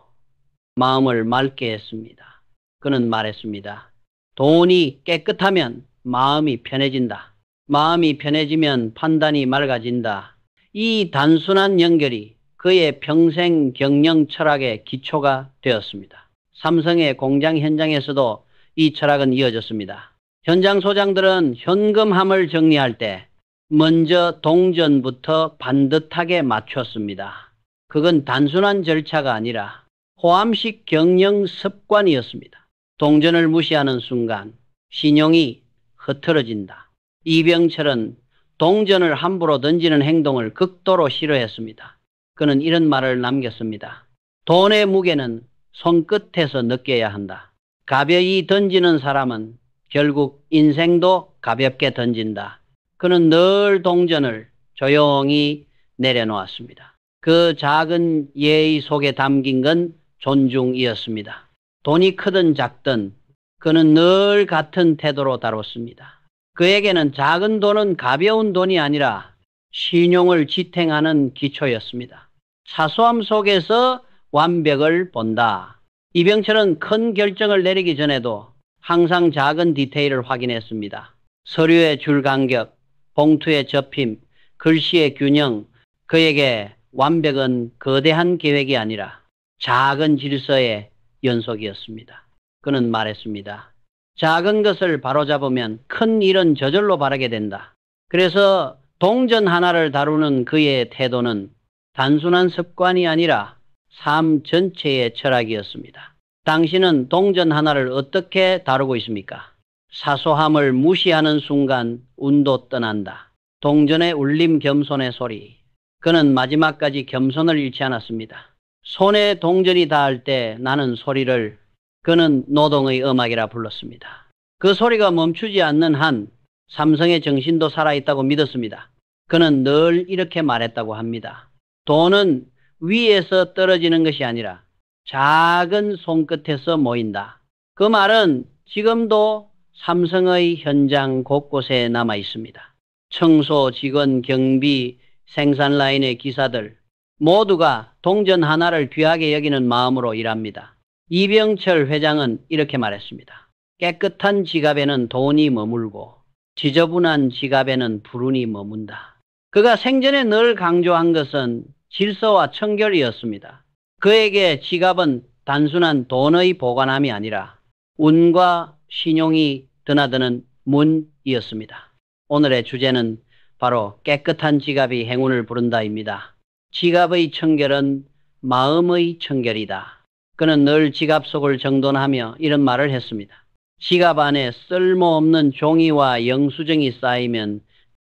Speaker 1: 마음을 맑게 했습니다. 그는 말했습니다. 돈이 깨끗하면 마음이 편해진다. 마음이 편해지면 판단이 맑아진다. 이 단순한 연결이 그의 평생 경영 철학의 기초가 되었습니다. 삼성의 공장 현장에서도 이 철학은 이어졌습니다. 현장 소장들은 현금함을 정리할 때 먼저 동전부터 반듯하게 맞췄습니다. 그건 단순한 절차가 아니라 호암식 경영 습관이었습니다. 동전을 무시하는 순간 신용이 흐트러진다. 이병철은 동전을 함부로 던지는 행동을 극도로 싫어했습니다. 그는 이런 말을 남겼습니다. 돈의 무게는 손끝에서 느껴야 한다. 가벼이 던지는 사람은 결국 인생도 가볍게 던진다. 그는 늘 동전을 조용히 내려놓았습니다. 그 작은 예의 속에 담긴 건 존중이었습니다. 돈이 크든 작든 그는 늘 같은 태도로 다뤘습니다. 그에게는 작은 돈은 가벼운 돈이 아니라 신용을 지탱하는 기초였습니다. 사소함 속에서 완벽을 본다. 이병철은 큰 결정을 내리기 전에도 항상 작은 디테일을 확인했습니다. 서류의 줄 간격, 봉투의 접힘, 글씨의 균형. 그에게 완벽은 거대한 계획이 아니라 작은 질서의 연속이었습니다. 그는 말했습니다. 작은 것을 바로잡으면 큰 일은 저절로 바라게 된다. 그래서 동전 하나를 다루는 그의 태도는 단순한 습관이 아니라 삶 전체의 철학이었습니다. 당신은 동전 하나를 어떻게 다루고 있습니까? 사소함을 무시하는 순간 운도 떠난다. 동전의 울림, 겸손의 소리. 그는 마지막까지 겸손을 잃지 않았습니다. 손에 동전이 닿을 때 나는 소리를 그는 노동의 음악이라 불렀습니다. 그 소리가 멈추지 않는 한 삼성의 정신도 살아있다고 믿었습니다. 그는 늘 이렇게 말했다고 합니다. 돈은 위에서 떨어지는 것이 아니라 작은 손끝에서 모인다. 그 말은 지금도 삼성의 현장 곳곳에 남아 있습니다. 청소, 직원, 경비, 생산 라인의 기사들 모두가 동전 하나를 귀하게 여기는 마음으로 일합니다. 이병철 회장은 이렇게 말했습니다. 깨끗한 지갑에는 돈이 머물고 지저분한 지갑에는 불운이 머문다. 그가 생전에 늘 강조한 것은 질서와 청결이었습니다. 그에게 지갑은 단순한 돈의 보관함이 아니라 운과 신용이 드나드는 문이었습니다. 오늘의 주제는 바로 깨끗한 지갑이 행운을 부른다입니다. 지갑의 청결은 마음의 청결이다. 그는 늘 지갑 속을 정돈하며 이런 말을 했습니다. 지갑 안에 쓸모없는 종이와 영수증이 쌓이면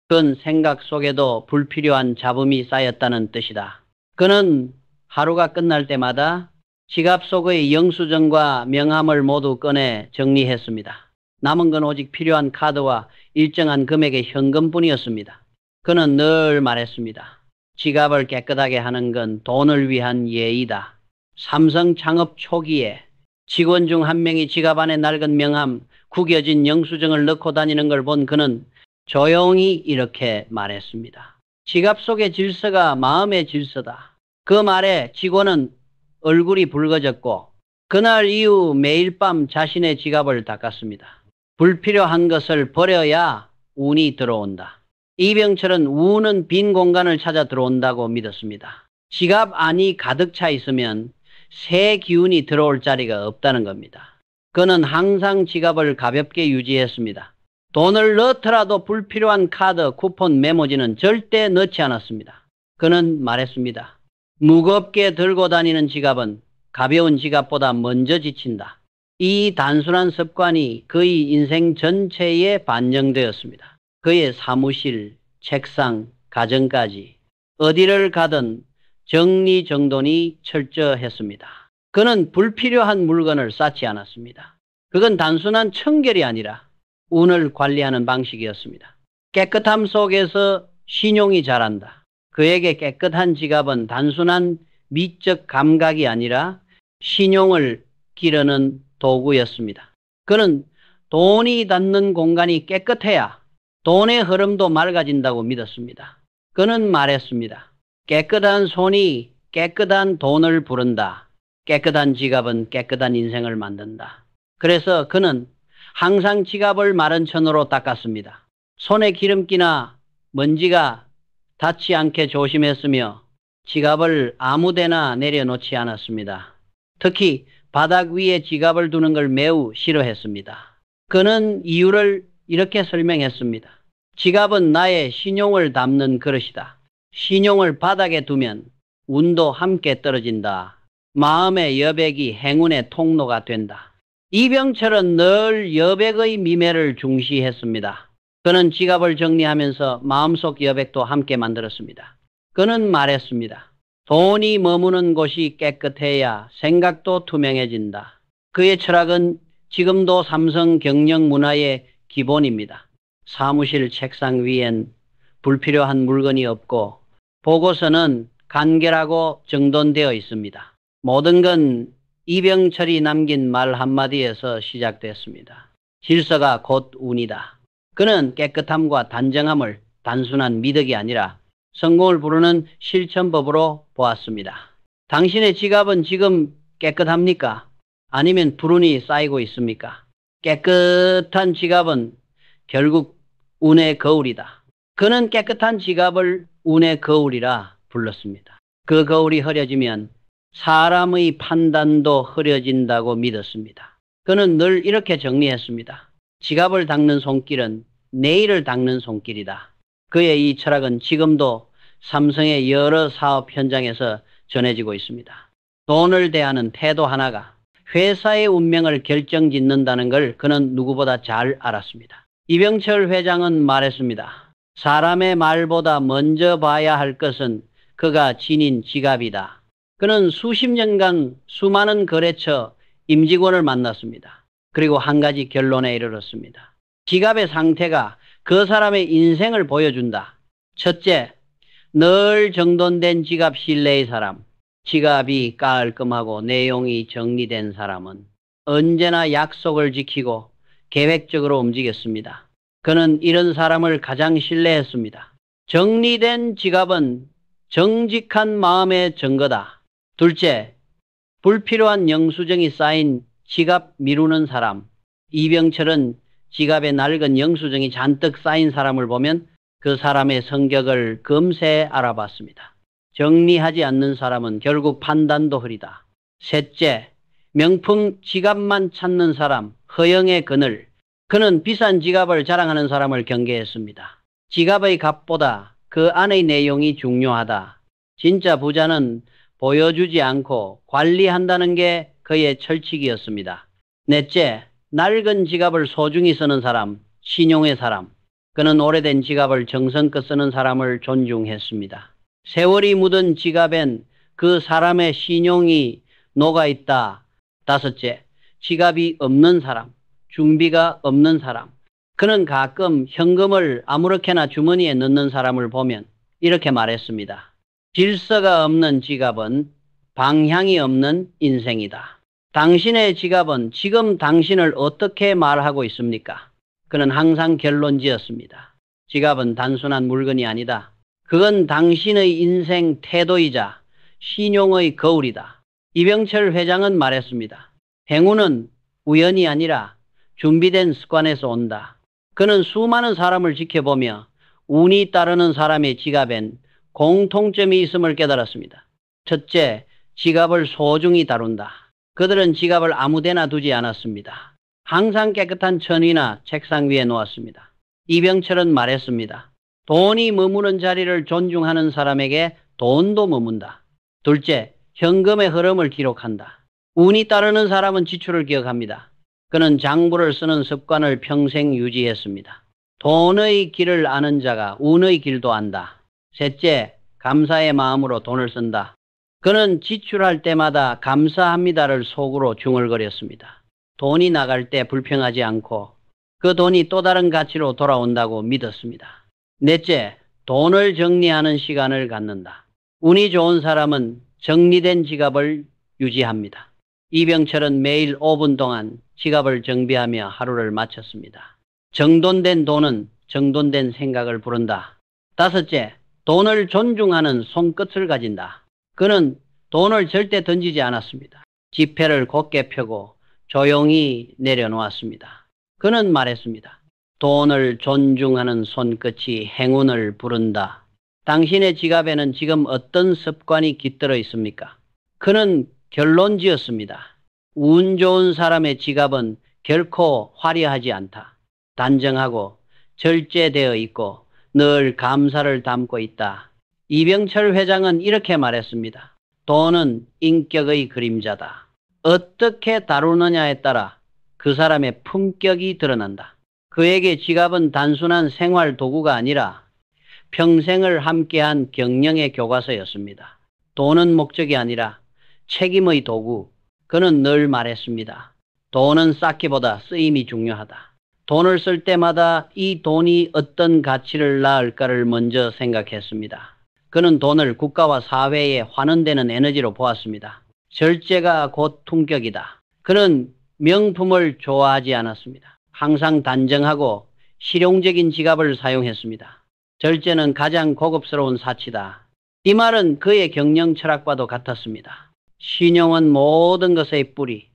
Speaker 1: 그건 생각 속에도 불필요한 잡음이 쌓였다는 뜻이다. 그는 하루가 끝날 때마다 지갑 속의 영수증과 명함을 모두 꺼내 정리했습니다. 남은 건 오직 필요한 카드와 일정한 금액의 현금뿐이었습니다. 그는 늘 말했습니다. 지갑을 깨끗하게 하는 건 돈을 위한 예의다. 삼성 창업 초기에 직원 중 한 명이 지갑 안에 낡은 명함, 구겨진 영수증을 넣고 다니는 걸 본 그는 조용히 이렇게 말했습니다. 지갑 속의 질서가 마음의 질서다. 그 말에 직원은 얼굴이 붉어졌고 그날 이후 매일 밤 자신의 지갑을 닦았습니다. 불필요한 것을 버려야 운이 들어온다. 이병철은 운은 빈 공간을 찾아 들어온다고 믿었습니다. 지갑 안이 가득 차 있으면 새 기운이 들어올 자리가 없다는 겁니다. 그는 항상 지갑을 가볍게 유지했습니다. 돈을 넣더라도 불필요한 카드, 쿠폰, 메모지는 절대 넣지 않았습니다. 그는 말했습니다. 무겁게 들고 다니는 지갑은 가벼운 지갑보다 먼저 지친다. 이 단순한 습관이 그의 인생 전체에 반영되었습니다. 그의 사무실, 책상, 가정까지 어디를 가든 정리정돈이 철저했습니다. 그는 불필요한 물건을 쌓지 않았습니다. 그건 단순한 청결이 아니라 운을 관리하는 방식이었습니다. 깨끗함 속에서 신용이 자란다. 그에게 깨끗한 지갑은 단순한 미적 감각이 아니라 신용을 기르는 도구였습니다. 그는 돈이 닿는 공간이 깨끗해야 돈의 흐름도 맑아진다고 믿었습니다. 그는 말했습니다. 깨끗한 손이 깨끗한 돈을 부른다. 깨끗한 지갑은 깨끗한 인생을 만든다. 그래서 그는 항상 지갑을 마른 천으로 닦았습니다. 손에 기름기나 먼지가 닿지 않게 조심했으며 지갑을 아무데나 내려놓지 않았습니다. 특히 바닥 위에 지갑을 두는 걸 매우 싫어했습니다. 그는 이유를 이렇게 설명했습니다. 지갑은 나의 신용을 담는 그릇이다. 신용을 바닥에 두면 운도 함께 떨어진다. 마음의 여백이 행운의 통로가 된다. 이병철은 늘 여백의 미매를 중시했습니다. 그는 지갑을 정리하면서 마음속 여백도 함께 만들었습니다. 그는 말했습니다. 돈이 머무는 곳이 깨끗해야 생각도 투명해진다. 그의 철학은 지금도 삼성 경영 문화의 기본입니다. 사무실 책상 위엔 불필요한 물건이 없고 보고서는 간결하고 정돈되어 있습니다. 모든 건 이병철이 남긴 말 한마디에서 시작됐습니다. 질서가 곧 운이다. 그는 깨끗함과 단정함을 단순한 미덕이 아니라 성공을 부르는 실천법으로 보았습니다. 당신의 지갑은 지금 깨끗합니까? 아니면 불운이 쌓이고 있습니까? 깨끗한 지갑은 결국 운의 거울이다. 그는 깨끗한 지갑을 운의 거울이라 불렀습니다. 그 거울이 흐려지면 사람의 판단도 흐려진다고 믿었습니다. 그는 늘 이렇게 정리했습니다. 지갑을 닦는 손길은 내일을 닦는 손길이다. 그의 이 철학은 지금도 삼성의 여러 사업 현장에서 전해지고 있습니다. 돈을 대하는 태도 하나가 회사의 운명을 결정짓는다는 걸 그는 누구보다 잘 알았습니다. 이병철 회장은 말했습니다. 사람의 말보다 먼저 봐야 할 것은 그가 지닌 지갑이다. 그는 수십 년간 수많은 거래처 임직원을 만났습니다. 그리고 한 가지 결론에 이르렀습니다. 지갑의 상태가 그 사람의 인생을 보여준다. 첫째, 늘 정돈된 지갑 신뢰의 사람. 지갑이 깔끔하고 내용이 정리된 사람은 언제나 약속을 지키고 계획적으로 움직였습니다. 그는 이런 사람을 가장 신뢰했습니다. 정리된 지갑은 정직한 마음의 증거다. 둘째, 불필요한 영수증이 쌓인 지갑 미루는 사람. 이병철은 지갑에 낡은 영수증이 잔뜩 쌓인 사람을 보면 그 사람의 성격을 금세 알아봤습니다. 정리하지 않는 사람은 결국 판단도 흐리다. 셋째, 명품 지갑만 찾는 사람, 허영의 그늘. 그는 비싼 지갑을 자랑하는 사람을 경계했습니다. 지갑의 값보다 그 안의 내용이 중요하다. 진짜 부자는 보여주지 않고 관리한다는 게 그의 철칙이었습니다. 넷째, 낡은 지갑을 소중히 쓰는 사람, 신용의 사람. 그는 오래된 지갑을 정성껏 쓰는 사람을 존중했습니다. 세월이 묻은 지갑엔 그 사람의 신용이 녹아있다. 다섯째, 지갑이 없는 사람, 준비가 없는 사람. 그는 가끔 현금을 아무렇게나 주머니에 넣는 사람을 보면 이렇게 말했습니다. 질서가 없는 지갑은 방향이 없는 인생이다. 당신의 지갑은 지금 당신을 어떻게 말하고 있습니까? 그는 항상 결론 지었습니다. 지갑은 단순한 물건이 아니다. 그건 당신의 인생 태도이자 신용의 거울이다. 이병철 회장은 말했습니다. 행운은 우연이 아니라 준비된 습관에서 온다. 그는 수많은 사람을 지켜보며 운이 따르는 사람의 지갑엔 공통점이 있음을 깨달았습니다. 첫째, 지갑을 소중히 다룬다. 그들은 지갑을 아무데나 두지 않았습니다. 항상 깨끗한 천 위나 책상 위에 놓았습니다. 이병철은 말했습니다. 돈이 머무는 자리를 존중하는 사람에게 돈도 머문다. 둘째, 현금의 흐름을 기록한다. 운이 따르는 사람은 지출을 기억합니다. 그는 장부를 쓰는 습관을 평생 유지했습니다. 돈의 길을 아는 자가 운의 길도 안다. 셋째, 감사의 마음으로 돈을 쓴다. 그는 지출할 때마다 감사합니다를 속으로 중얼거렸습니다. 돈이 나갈 때 불평하지 않고 그 돈이 또 다른 가치로 돌아온다고 믿었습니다. 넷째, 돈을 정리하는 시간을 갖는다. 운이 좋은 사람은 정리된 지갑을 유지합니다. 이병철은 매일 5분 동안 지갑을 정비하며 하루를 마쳤습니다. 정돈된 돈은 정돈된 생각을 부른다. 다섯째, 돈을 존중하는 손끝을 가진다. 그는 돈을 절대 던지지 않았습니다. 지폐를 곧게 펴고 조용히 내려놓았습니다. 그는 말했습니다. 돈을 존중하는 손끝이 행운을 부른다. 당신의 지갑에는 지금 어떤 습관이 깃들어 있습니까? 그는 결론 지었습니다. 운 좋은 사람의 지갑은 결코 화려하지 않다. 단정하고 절제되어 있고 늘 감사를 담고 있다. 이병철 회장은 이렇게 말했습니다. 돈은 인격의 그림자다. 어떻게 다루느냐에 따라 그 사람의 품격이 드러난다. 그에게 지갑은 단순한 생활 도구가 아니라 평생을 함께한 경영의 교과서였습니다. 돈은 목적이 아니라 책임의 도구. 그는 늘 말했습니다. 돈은 쌓기보다 쓰임이 중요하다. 돈을 쓸 때마다 이 돈이 어떤 가치를 낳을까를 먼저 생각했습니다. 그는 돈을 국가와 사회에 환원되는 에너지로 보았습니다. 절제가 곧 품격이다. 그는 명품을 좋아하지 않았습니다. 항상 단정하고 실용적인 지갑을 사용했습니다. 절제는 가장 고급스러운 사치다. 이 말은 그의 경영 철학과도 같았습니다. 신용은 모든 것의 뿌리.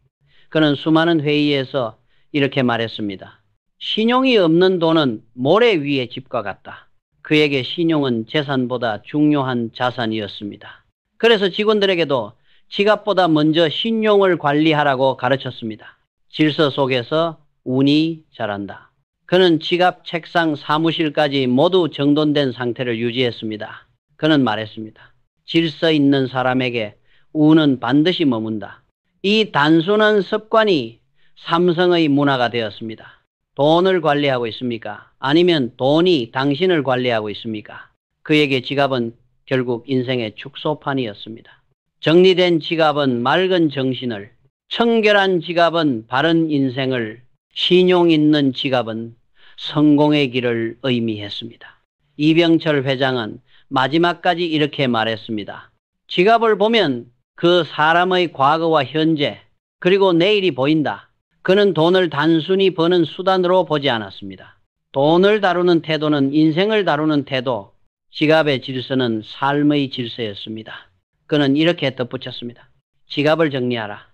Speaker 1: 그는 수많은 회의에서 이렇게 말했습니다. 신용이 없는 돈은 모래 위의 집과 같다. 그에게 신용은 재산보다 중요한 자산이었습니다. 그래서 직원들에게도 지갑보다 먼저 신용을 관리하라고 가르쳤습니다. 질서 속에서 운이 자란다. 그는 지갑, 책상, 사무실까지 모두 정돈된 상태를 유지했습니다. 그는 말했습니다. 질서 있는 사람에게 운은 반드시 머문다. 이 단순한 습관이 삼성의 문화가 되었습니다. 돈을 관리하고 있습니까? 아니면 돈이 당신을 관리하고 있습니까? 그에게 지갑은 결국 인생의 축소판이었습니다. 정리된 지갑은 맑은 정신을, 청결한 지갑은 바른 인생을, 신용 있는 지갑은 성공의 길을 의미했습니다. 이병철 회장은 마지막까지 이렇게 말했습니다. 지갑을 보면 그 사람의 과거와 현재 그리고 내일이 보인다. 그는 돈을 단순히 버는 수단으로 보지 않았습니다. 돈을 다루는 태도는 인생을 다루는 태도, 지갑의 질서는 삶의 질서였습니다. 그는 이렇게 덧붙였습니다. 지갑을 정리하라.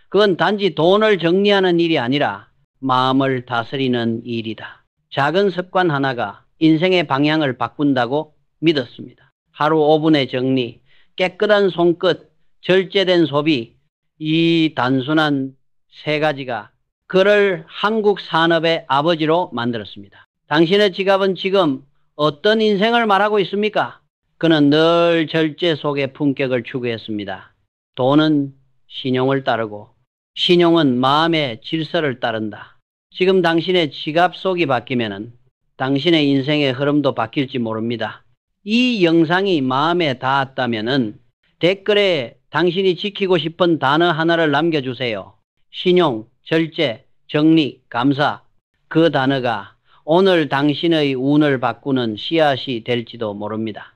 Speaker 1: 그건 단지 돈을 정리하는 일이 아니라 마음을 다스리는 일이다. 작은 습관 하나가 인생의 방향을 바꾼다고 믿었습니다. 하루 5분의 정리, 깨끗한 손끝, 절제된 소비, 이 단순한 세 가지가 그를 한국 산업의 아버지로 만들었습니다. 당신의 지갑은 지금 어떤 인생을 말하고 있습니까? 그는 늘 절제 속의 품격을 추구했습니다. 돈은 신용을 따르고 신용은 마음의 질서를 따른다. 지금 당신의 지갑 속이 바뀌면은 당신의 인생의 흐름도 바뀔지 모릅니다. 이 영상이 마음에 닿았다면은 댓글에 당신이 지키고 싶은 단어 하나를 남겨주세요. 신용, 절제, 정리, 감사. 그 단어가 오늘 당신의 운을 바꾸는 씨앗이 될지도 모릅니다.